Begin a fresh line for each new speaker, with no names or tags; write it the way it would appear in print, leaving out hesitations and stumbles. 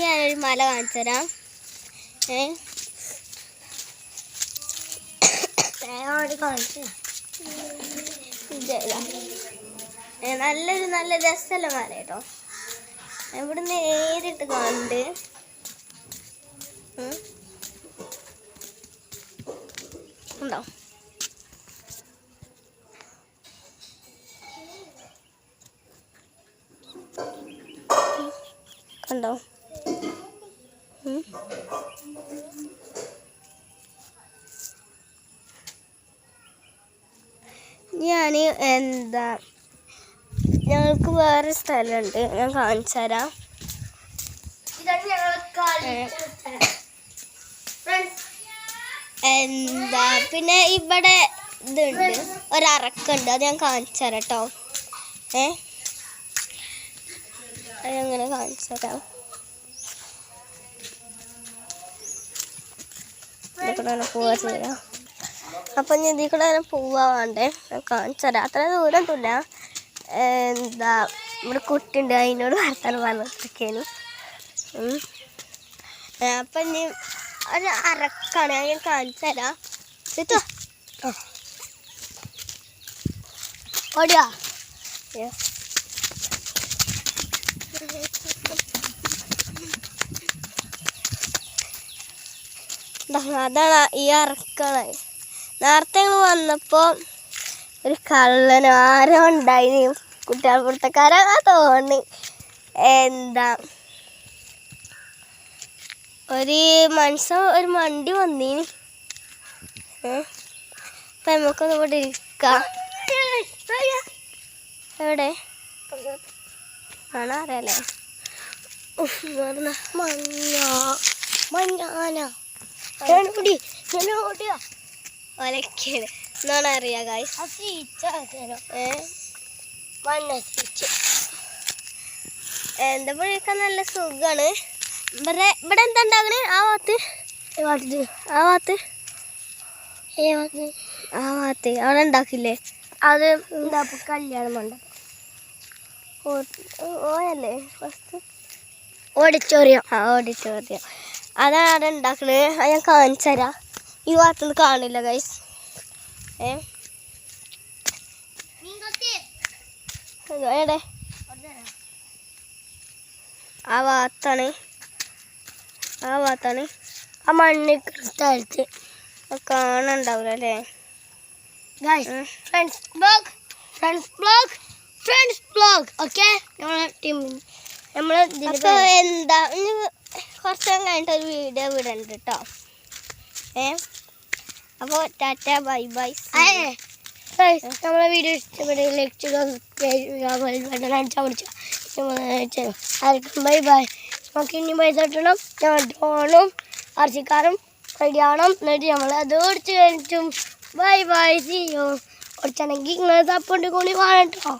ഞാനൊരു മല കാണിച്ചു തരാം. നല്ല രസമല്ല മല കേട്ടോ. ഇവിടെ നേരിട്ട് കണ്ട് ഉണ്ടോ കണ്ടോ? ഞാൻ ഞങ്ങൾക്ക് വേറെ സ്ഥലമുണ്ട്, ഞാൻ കാണിച്ചു തരാം. പിന്നെ ഇവിടെ ഇതുണ്ട്, ഒരറക്കുണ്ട്, അത് ഞാൻ കാണിച്ചു തരാം കേട്ടോ. അതങ്ങനെ കാണിച്ചു തരാം. ഇതിൽ പോവാ ചെയ്യാം. അപ്പം ഞാൻ ഇതിൽ കൂടെ പോവാ വേണ്ടേ, കാണിച്ചു തരാം. അത്ര ദൂരമൊന്നുമില്ല. ഇവിടെ കുട്ടിയുണ്ട്, അതിനോട് വർത്താനം പറഞ്ഞിരിക്കേനു. അപ്പം ഇനി ഒരു അറക്കാണ്, ഞാൻ കാണിച്ചു തരാം. ഓടിയാ അതാണ് ഈ അറക്കാണ്. നേരത്തെ ഞങ്ങൾ വന്നപ്പോൾ ഒരു കള്ളനോ ആരോ ഉണ്ടായിന്, കുട്ടികൾ പുറത്തക്കാരാ തോന്നി. ഒരു മനുഷ്യൻ ഒരു വണ്ടി വന്നീന്. അപ്പം നമുക്കൊന്ന് ഇവിടെ ഇരിക്കാം. എവിടെ ആണോ അറിയാലേ? മഞ്ഞാന ഒലക്കാണ് എന്നാണ് അറിയാം ഗായ്സ്. എന്താ പൊഴിക്കാൻ നല്ല സുഖമാണ്. ഇവിടെ എന്താ ഉണ്ടാകണേ? ആ ഭാഗത്ത് അവിടെ ഉണ്ടാക്കില്ലേ? അത് എന്താ കല്യാണം മണ്ഡപം ഓയല്ലേ ഫസ്റ്റ്? ഓഡിറ്റോറിയം. ഓഡിറ്റോറിയം അതാണ് അവിടെ ഉണ്ടാക്കണത്. അത് ഞാൻ കാണിച്ചു തരാം. ഈ ഭാഗത്തുനിന്ന് കാണില്ല ഗൈസ്. എവിടെ? ആ ഭാഗത്താണ് ആ മണ്ണ് സ്ഥലത്ത് കാണുന്നുണ്ടാവില്ല അല്ലേ? Friends blog okay. നമ്മൾ എന്താ കുറച്ച് കഴിഞ്ഞിട്ട് ഒരു വീഡിയോ വിടണ്ട് കേട്ടോ. അപ്പോൾ ടാറ്റ ബൈ ബൈ. നമ്മളെ വീഡിയോ ഇഷ്ടപ്പെട്ട ലൈക്ക് ചെയ്യുക. Bye bye. നമുക്ക് ഇനി പൈസ കിട്ടണം. ഞങ്ങൾ ഡ്രോണും ആർച്ചിക്കാരും റെഡിയാവണം. എന്നിട്ട് നമ്മൾ അത് ഓടിച്ച് കഴിഞ്ഞിട്ടും ബൈ ബൈ. See you. ഓടിച്ചാണെങ്കിൽ നിങ്ങൾ സപ്പോർട്ട് കൂടി വേണം കേട്ടോ.